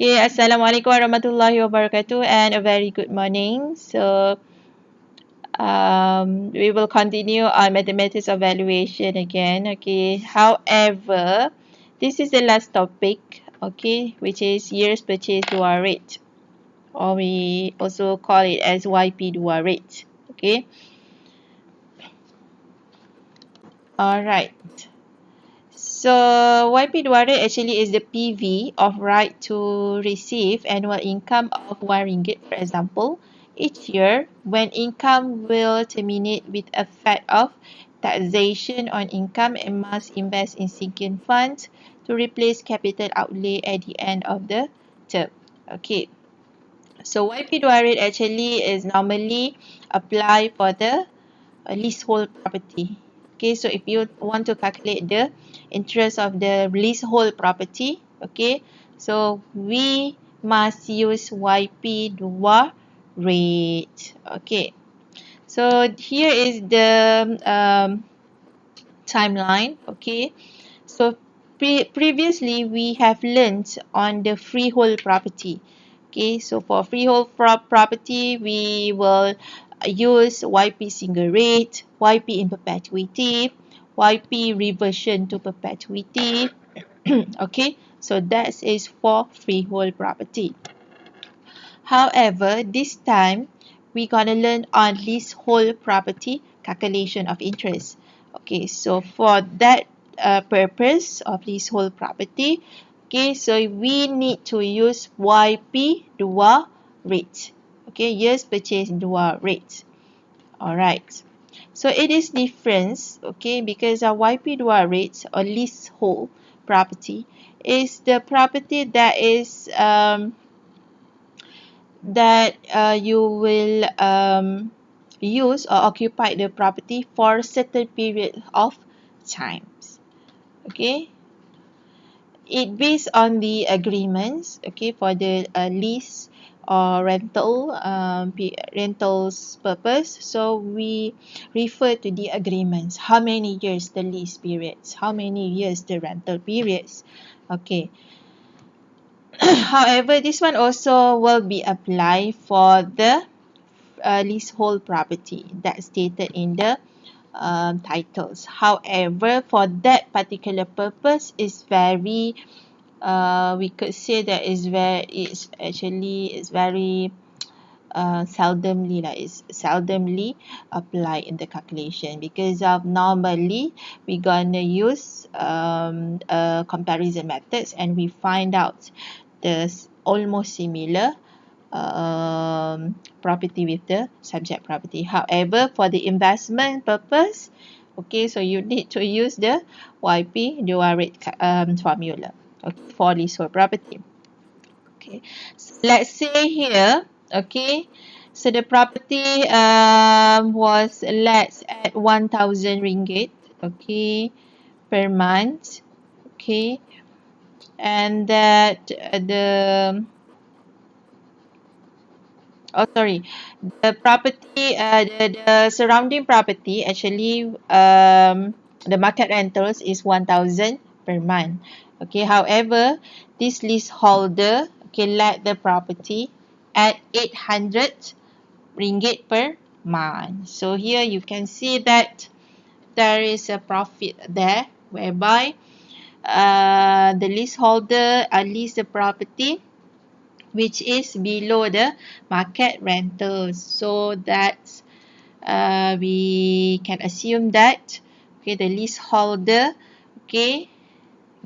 Okay, Assalamualaikum warahmatullahi wabarakatuh and a very good morning. So, we will continue our mathematics evaluation again. Okay, however, this is the last topic, okay, which is years purchase dua rate, or we also call it as YP dua rate. Okay, alright. So YP dua rate actually is the PV of right to receive annual income of RM1, for example, each year when income will terminate with effect of taxation on income and must invest in sinking funds to replace capital outlay at the end of the term. Okay. So YP dua rate actually is normally apply for the leasehold property. Okay, so if you want to calculate the interest of the leasehold property, okay, so we must use YP dua rate. Okay, so here is the timeline. Okay, so previously we have learned on the freehold property. Okay, so for freehold property, we will use YP single rate, YP in perpetuity, YP reversion to perpetuity. Okay, so that is for freehold property. However, this time we're gonna learn on leasehold property calculation of interest. Okay, so for that purpose of leasehold property, okay, so we need to use YP dua rate. Okay, years purchase dua rate. Alright. So it is different, okay, because our YP dua rates or leasehold property is the property that is you will use or occupy the property for a certain period of times. Okay, it based on the agreements, okay, for the lease or rentals purpose. So we refer to the agreements, how many years the lease periods, how many years the rental periods. Okay. However, this one also will be applied for the leasehold property that's stated in the titles. However, for that particular purpose is very we could say that it's very seldomly applied in the calculation, because of normally we're gonna use comparison methods and we find out the almost similar property with the subject property. However, for the investment purpose, okay, so you need to use the YP dua rate formula, okay, for leasehold property. Okay, so let's say here, okay, so the property was let at RM1,000, okay, per month, okay, and that the property, the surrounding property actually, the market rentals is 1,000 per month. Okay, however, this leaseholder, okay, let the property at RM800 per month. So here you can see that there is a profit there, whereby the leaseholder lease the property which is below the market rentals. So that we can assume that, okay, the leaseholder, okay,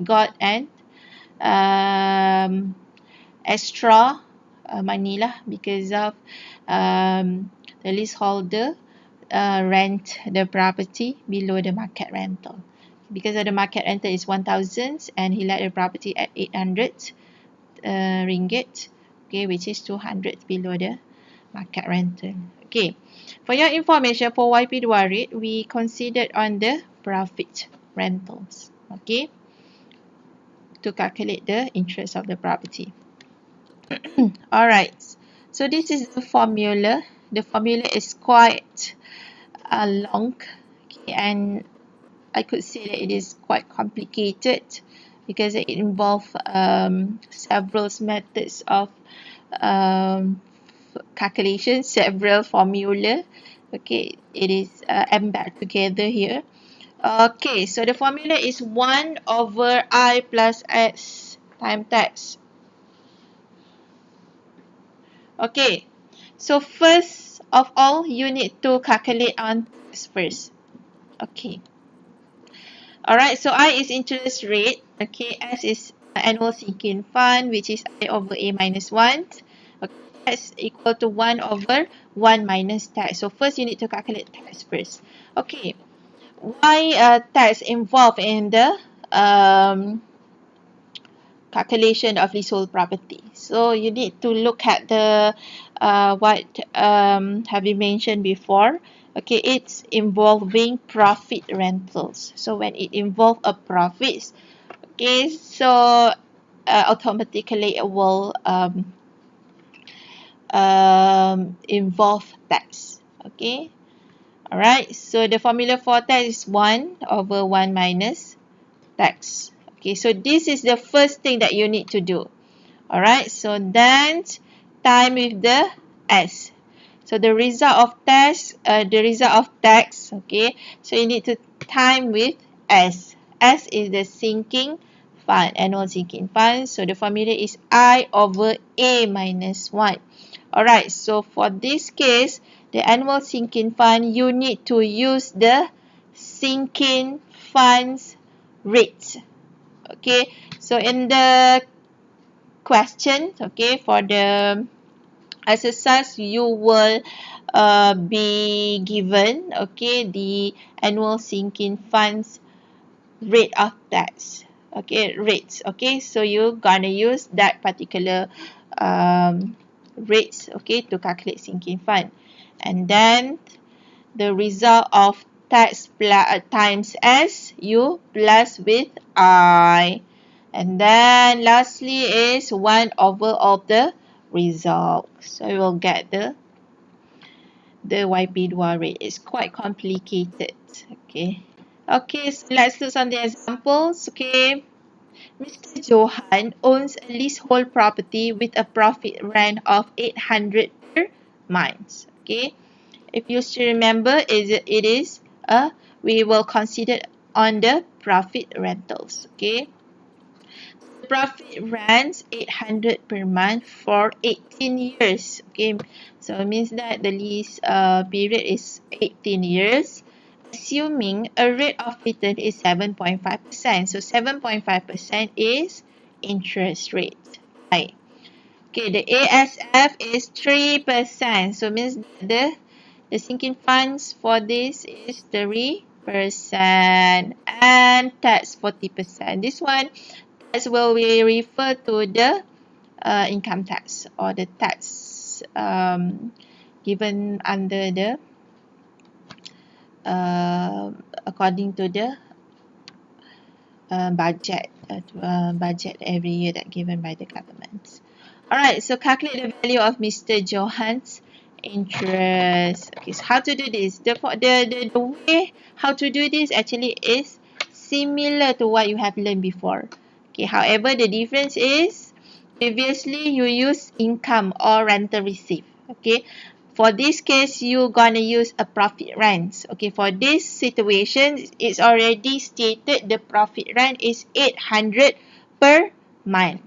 got an extra money lah, because of the leaseholder rent the property below the market rental. Because of the market rental is 1,000 and he let the property at RM800, okay, which is 200 below the market rental. Okay, for your information, for YP dua rate, we considered on the profit rentals, okay, to calculate the interest of the property. Alright, so this is the formula. The formula is quite long, okay, and I could say that it is quite complicated, because it involves several methods of um, calculation, several formula. Okay, it is embedded together here. Okay, so the formula is 1 over I plus X times tax. Okay, so first of all, you need to calculate on tax first. Okay. Alright, so I is interest rate. Okay, S is annual sinking fund, which is I over A minus 1. Okay, that's equal to 1 over 1 minus tax. So first you need to calculate tax first. Okay, why tax involved in the calculation of leasehold property? So you need to look at the what have you mentioned before. Okay, it's involving profit rentals. So when it involves a profit, okay, so automatically it will involve tax. Okay, alright, so the formula for tax is 1 over 1 minus tax. Okay, so this is the first thing that you need to do. Alright, so then time with the S. So the result of tax, okay, so you need to time with S. S is the sinking fund, annual sinking fund. So the formula is I over A minus 1. Alright, so for this case, the annual sinking fund, you need to use the sinking funds rate. Okay, so in the question, okay, for the exercise, you will be given, okay, the annual sinking funds rate of tax. Okay, rates. Okay, so you're gonna use that particular rates, okay, to calculate sinking fund. And then the result of tax times S, you plus with I. And then lastly is 1 over of the result. So you will get the YP2 rate. It's quite complicated. Okay. Okay, so let's look at the examples. Okay. Mr. Johan owns a leasehold property with a profit rent of 800 per month. Okay. If you still remember, it is we will consider on the profit rentals. Okay. Profit rents 800 per month for 18 years. Okay, so it means that the lease period is 18 years. Assuming a rate of return is 7.5%. So 7.5% is interest rate. Right. Okay, the ASF is 3%. So means the sinking funds for this is 3% and tax 40%. This one tax will be refer to the income tax or the tax given under the according to the budget every year that given by the government. Alright, so calculate the value of Mr. Johan's interest. Okay, so how to do this? The way how to do this actually is similar to what you have learned before. Okay, however, the difference is previously you use income or rental receipt. Okay, for this case, you're gonna use a profit rent. Okay, for this situation, it's already stated the profit rent is 800 per month.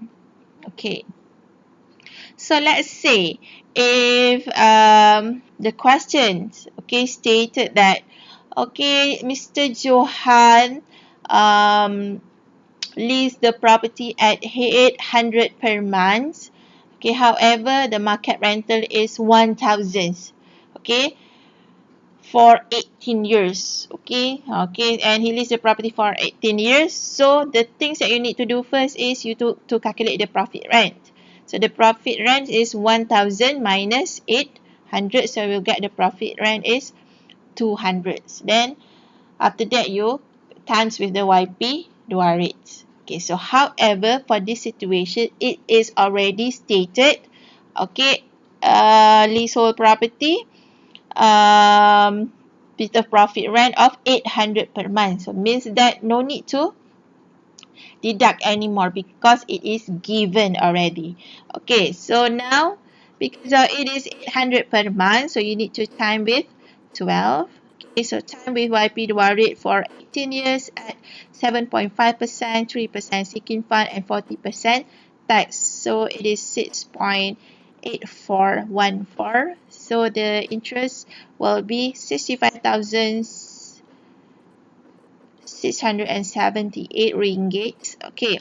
Okay. So let's say if the questions, okay, stated that, okay, Mr. Johan lease the property at 800 per month. Okay, however, the market rental is 1,000. Okay, for 18 years. Okay, and he leased the property for 18 years. So the things that you need to do first is you to calculate the profit rent. So the profit rent is 1,000 minus 800. So we'll get the profit rent is 200. Then after that you times with the YP dua rates. Okay, so however, for this situation, it is already stated, okay, leasehold property with a profit rent of 800 per month. So means that no need to deduct anymore because it is given already. Okay, so now because it is 800 per month, so you need to time with 12. Okay, so time with YP2R rate for 18 years at 7.5%, 3% sinking fund, and 40% tax. So it is 6.8414. So the interest will be 65,678 ringgit. Okay,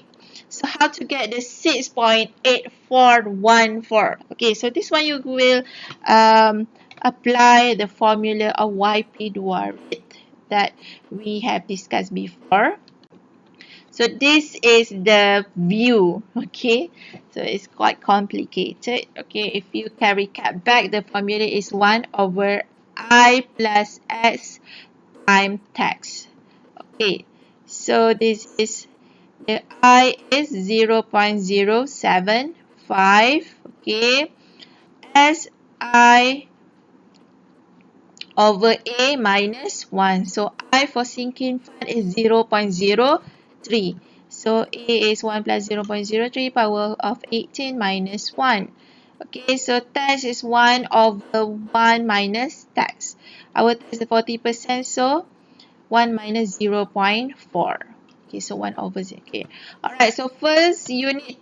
so how to get the 6.8414? Okay, so this one you will apply the formula of YP2R rate that we have discussed before. So this is the view, okay? So it's quite complicated, okay? If you can recap back, the formula is 1 over I plus S times tax. Okay, so this is the I is 0.075, okay? S I over A minus 1. So I for sinking fund is 0.03. So A is 1 plus 0.03 power of 18 minus 1. Okay, so tax is 1 over 1 minus tax. Our tax is 40%, so 1 minus 0.4. Okay, so 1 over 0. Okay. Alright, so first you need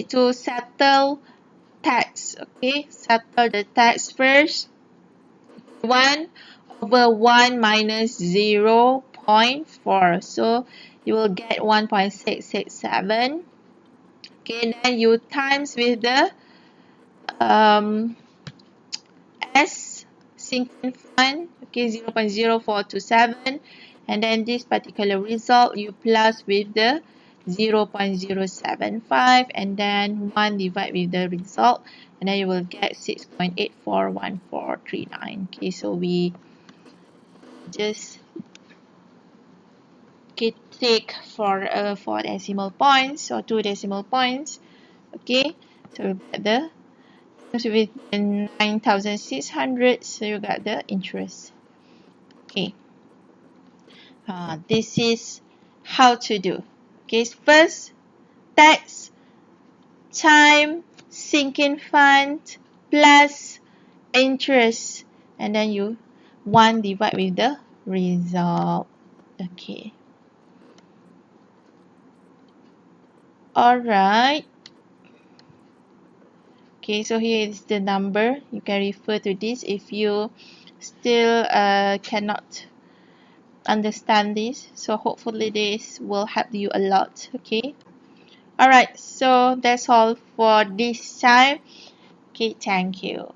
to settle tax. Okay, settle the tax first. 1 over 1 minus 0.4. So you will get 1.667. Okay, then you times with the S sinking fund, okay, 0.0427, and then this particular result you plus with the 0.075, and then 1 divide with the result, and then you will get 6.841439. Okay, so we just take for 4 decimal points or 2 decimal points. Okay, so we get the with 9,600, so you got the interest. Okay, this is how to do. Okay, first tax, time, sinking fund plus interest, and then you 1 divide with the result. Okay, alright. Okay, so here is the number. You can refer to this if you still cannot understand this. So hopefully this will help you a lot. Okay. Alright, so that's all for this time. Okay, thank you.